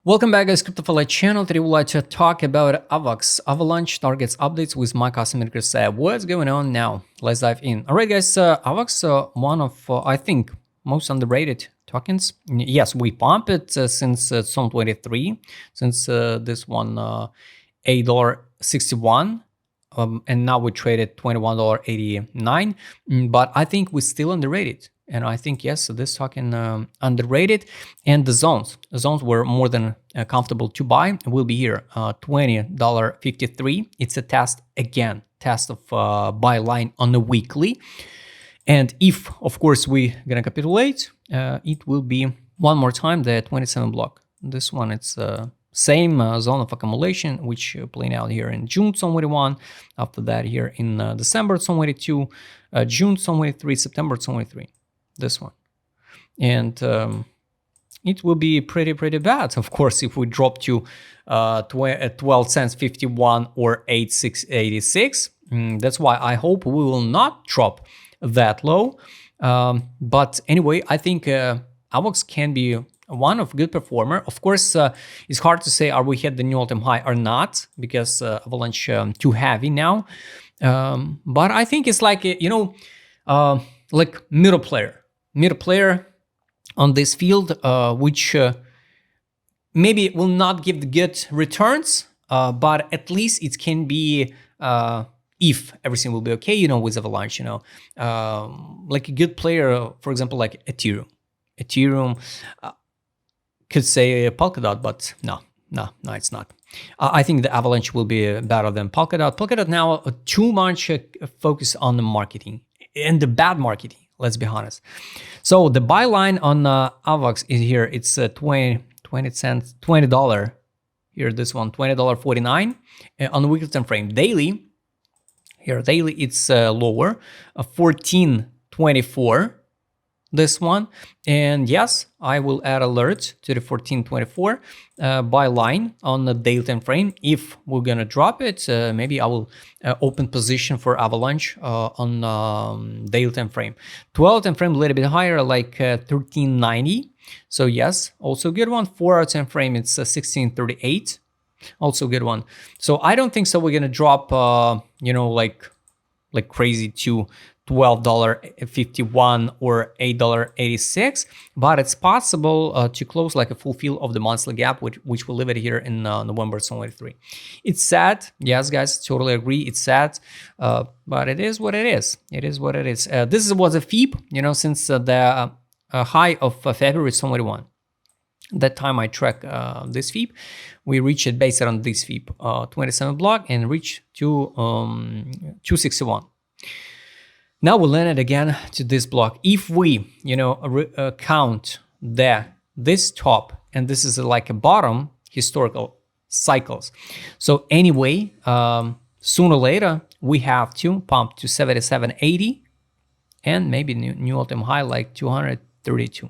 Welcome back, guys. CryptoFly channel. Today we'd like to talk about AVAX Avalanche targets updates with my customer Chris. What's going on now? Let's dive in. All right, guys. AVAX, one of I think most underrated tokens. Yes, we pump it since Zone 23, since this one $8.61. And now we traded $21.89. But I think we're still underrated. And I think, yes, this token underrated. And the zones were more than comfortable to buy. Will be here, $20.53. It's a test of buy line on the weekly. And if, of course, we're going to capitulate, it will be one more time the 27 block. This one, it's same zone of accumulation, which playing out here in June, zone 21. After that, here in December, zone 22, June, zone 23, September, zone 23. This one. And it will be pretty bad, of course, if we drop to 12 cents 51 or 8.86. That's why I hope we will not drop that low. But anyway, I think AVAX can be one of good performer. Of course, it's hard to say are we hit the new all-time high or not, because Avalanche too heavy now. But I think it's like, like middle player on this field, which maybe will not give the good returns, but at least it can be, if everything will be okay, with Avalanche, like a good player, for example, like Ethereum could say Polkadot, but no, it's not. I think the Avalanche will be better than Polkadot. Polkadot now too much focus on the marketing and the bad marketing. Let's be honest. So the buy line on AVAX is here. It's $20 here. This one $20.49 on the weekly time frame. Daily it's lower, 14.24. This one, and yes, I will add alert to the 14.24 buy line on the daily time frame. If we're gonna drop it, maybe I will open position for Avalanche on daily time frame. 12 time frame a little bit higher, like 13.90. So yes, also good one. 4 hour time frame, it's 16.38. Also good one. So I don't think so we're gonna drop like crazy to $12.51 or $8.86, but it's possible to close like a full fill of the monthly gap, which will leave it here in November 23. It's sad, yes, guys, totally agree. It's sad, but it is what it is. It is what it is. This was a FEEP, since the high of February 21. That time I track this FEEP, we reached it based on this FEEP 27 block and reached to 261. Now we landed again to this block. If we, count this top, and this is like a bottom historical cycles. So anyway, sooner or later we have to pump to 77.80 and maybe new all-time high like 232.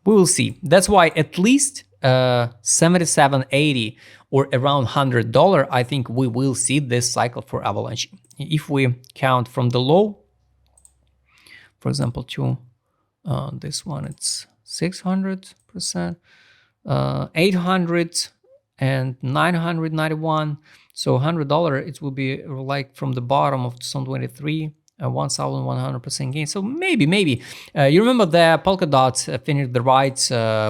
We will see. That's why at least 77.80 or around $100, I think we will see this cycle for Avalanche. If we count from the low, for example, to this one, it's 600%, 800 and 991. So $100, it will be like from the bottom of 2023, 1,100% gain. So maybe you remember the Polkadot finished the ride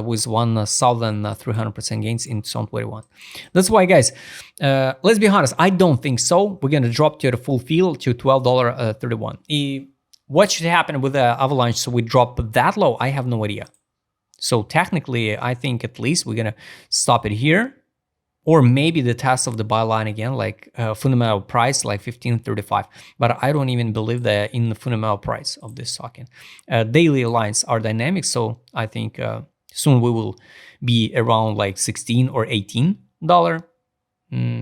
with 1,300% gains in 2021. That's why, guys, let's be honest, I don't think so. We're gonna drop to the full field to $12.31. What should happen with the Avalanche so we drop that low? I have no idea. So technically, I think at least we're gonna stop it here, or maybe the test of the buy line again, like fundamental price, like 15.35. But I don't even believe that in the fundamental price of this token. Daily lines are dynamic, so I think soon we will be around like $16 or $18.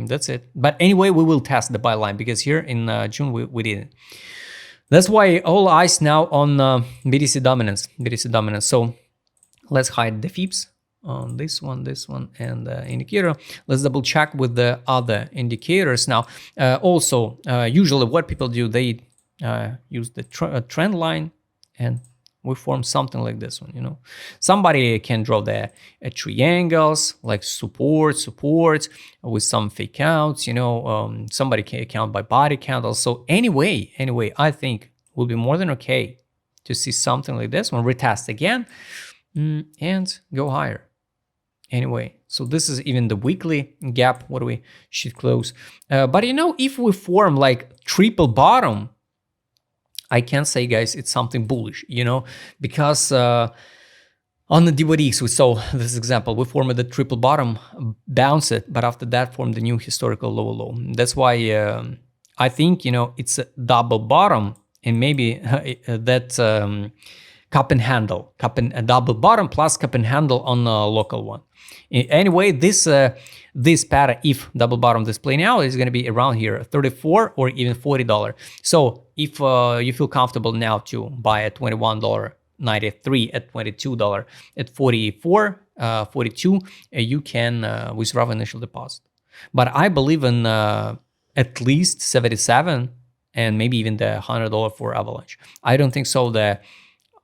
That's it. But anyway, we will test the buy line because here in June we didn't. That's why all eyes now on BTC dominance. So let's hide the FEEPs on this one, and indicator. Let's double check with the other indicators now. Also, usually what people do, they use the trend line and we form something like this one, you know. Somebody can draw the triangles, like support with some fake counts, you know. Somebody can count by body count also. Anyway, I think will be more than okay to see something like this one, retest again, and go higher. Anyway, so this is even the weekly gap what we should close. But you know, if we form like triple bottom, I can say, guys, it's something bullish, you know, because on the DYDX, we saw this example. We formed the triple bottom, bounce it, but after that formed the new historical low. That's why I think, you know, it's a double bottom, and maybe that cup and handle, a double bottom plus cup and handle on a local one. Anyway, this pattern, if double bottom display now, is going to be around here, $34 or even $40. So if you feel comfortable now to buy at $21.93, at $22, at 44, 42, you can with rough initial deposit. But I believe in at least 77 and maybe even the $100 for Avalanche. I don't think so the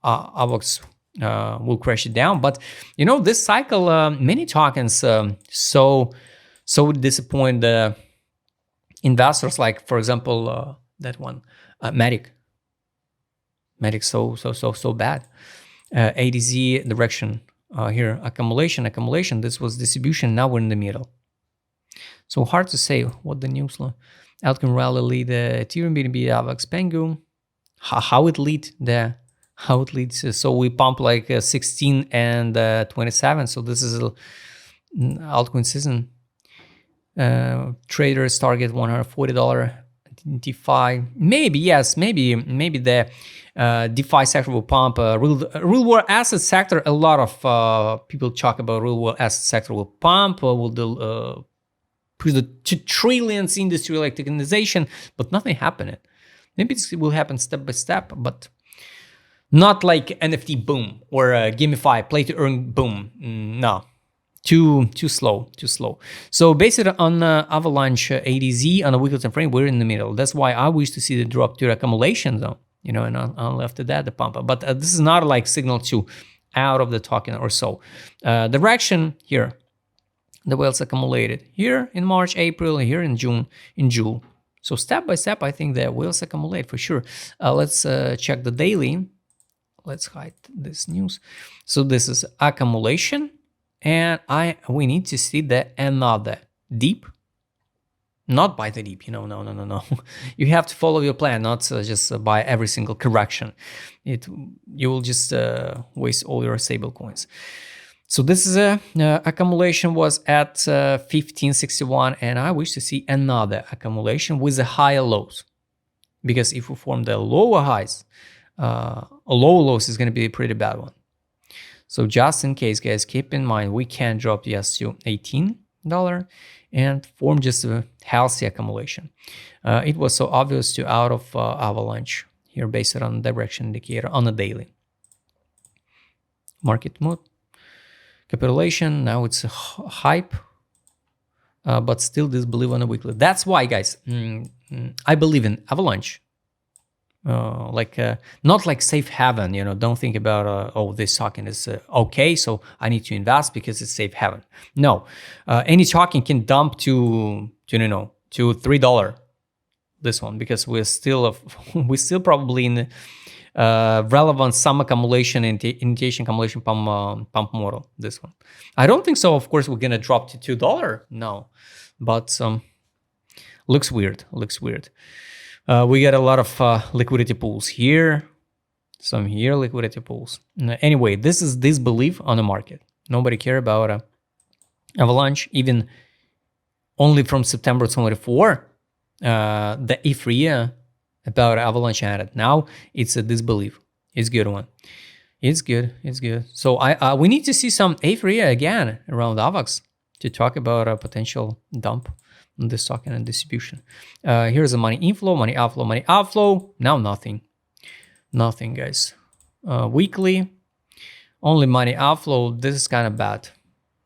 AVAX will crash it down. But you know, this cycle, many tokens so disappoint the investors. Like for example, that one, Matic so bad. ADZ direction here, accumulation. This was distribution. Now we're in the middle. So hard to say what the news. Altcoin rally lead the Ethereum, BNB, AVAX, Pengu. How it lead there? How it leads. So we pump like 16 and 27. So this is altcoin season. Traders target $140. DeFi, maybe yes, maybe the DeFi sector will pump. Real world asset sector. A lot of people talk about real world asset sector will pump. Will push the $2 trillion industry like tokenization, but nothing happened. Maybe it will happen step by step, but not like NFT boom or gamify play to earn boom. No, too slow. So based on Avalanche ADZ on a weekly time frame, we're in the middle. That's why I wish to see the drop to accumulation though, you know, and on after that the pump up. But this is not like signal to out of the token or so. Direction here, the whales accumulated here in March, April, here in June, So step by step, I think the whales accumulate for sure. Let's check the daily. Let's hide this news. So this is accumulation, and we need to see the another deep, not buy the deep, you know, no. You have to follow your plan, not just buy every single correction. You will just waste all your stable coins. So this is accumulation was at 1561, and I wish to see another accumulation with the higher lows, because if we form the lower highs, a lower lows is going to be a pretty bad one. So just in case, guys, keep in mind we can drop yes to $18 and form just a healthy accumulation. It was so obvious to out of Avalanche here based on direction indicator on a daily. Market mood. Capitulation, now it's a hype, but still disbelieve on a weekly. That's why, guys, I believe in Avalanche. Not like safe haven, you know, don't think about, oh, this token is okay, so I need to invest because it's safe haven. No, any token can dump to $3, this one, because we're still probably in relevant some accumulation, initiation accumulation pump model, this one. I don't think so, of course, we're gonna drop to $2, no, but looks weird. We get a lot of liquidity pools here, some here liquidity pools. Anyway, this is disbelief on the market. Nobody care about Avalanche, even only from September 24, the euphoria about Avalanche added. Now it's a disbelief. It's a good one. It's good. So we need to see some euphoria again around AVAX to talk about a potential dump on this token and distribution. Here's the money inflow, money outflow. Now nothing, guys. Weekly, only money outflow. This is kind of bad.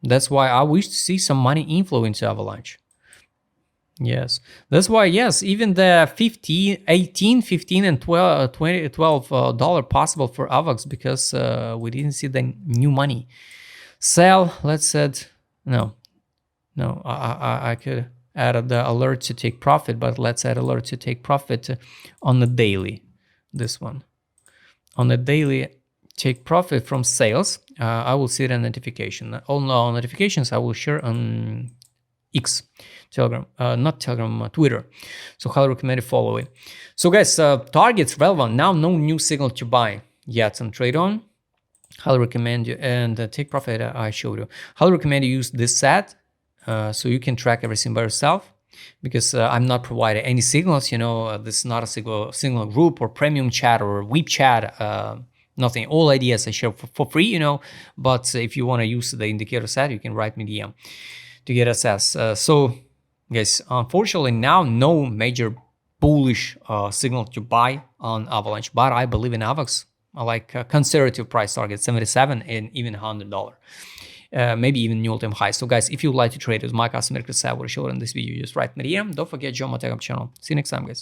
That's why I wish to see some money inflow into Avalanche. Yes, that's why, yes, even the 15, 18, 15, and 12, $12 possible for AVAX, because we didn't see the new money. Sell, let's set, no, I could add the alert to take profit, but let's add alert to take profit on the daily, this one. On the daily take profit from sales, I will see the notification. All notifications I will share on X, Telegram, not Telegram, Twitter. So highly recommend you follow it. So guys, targets relevant. Now no new signal to buy yet on trade on. Highly recommend you, and take profit I showed you. Highly recommend you use this set so you can track everything by yourself, because I'm not providing any signals. This is not a signal group or premium chat or weep chat. Nothing. All ideas I share for free. But if you want to use the indicator set, you can write me DM to get access. So guys, unfortunately now no major bullish signal to buy on Avalanche, but I believe in AVAX. I like conservative price target 77 and even $100. Maybe even new all-time high. So guys, if you'd like to trade with my customer, what I showed in this video, just write me DM. Don't forget, join my Telegram channel. See you next time, guys.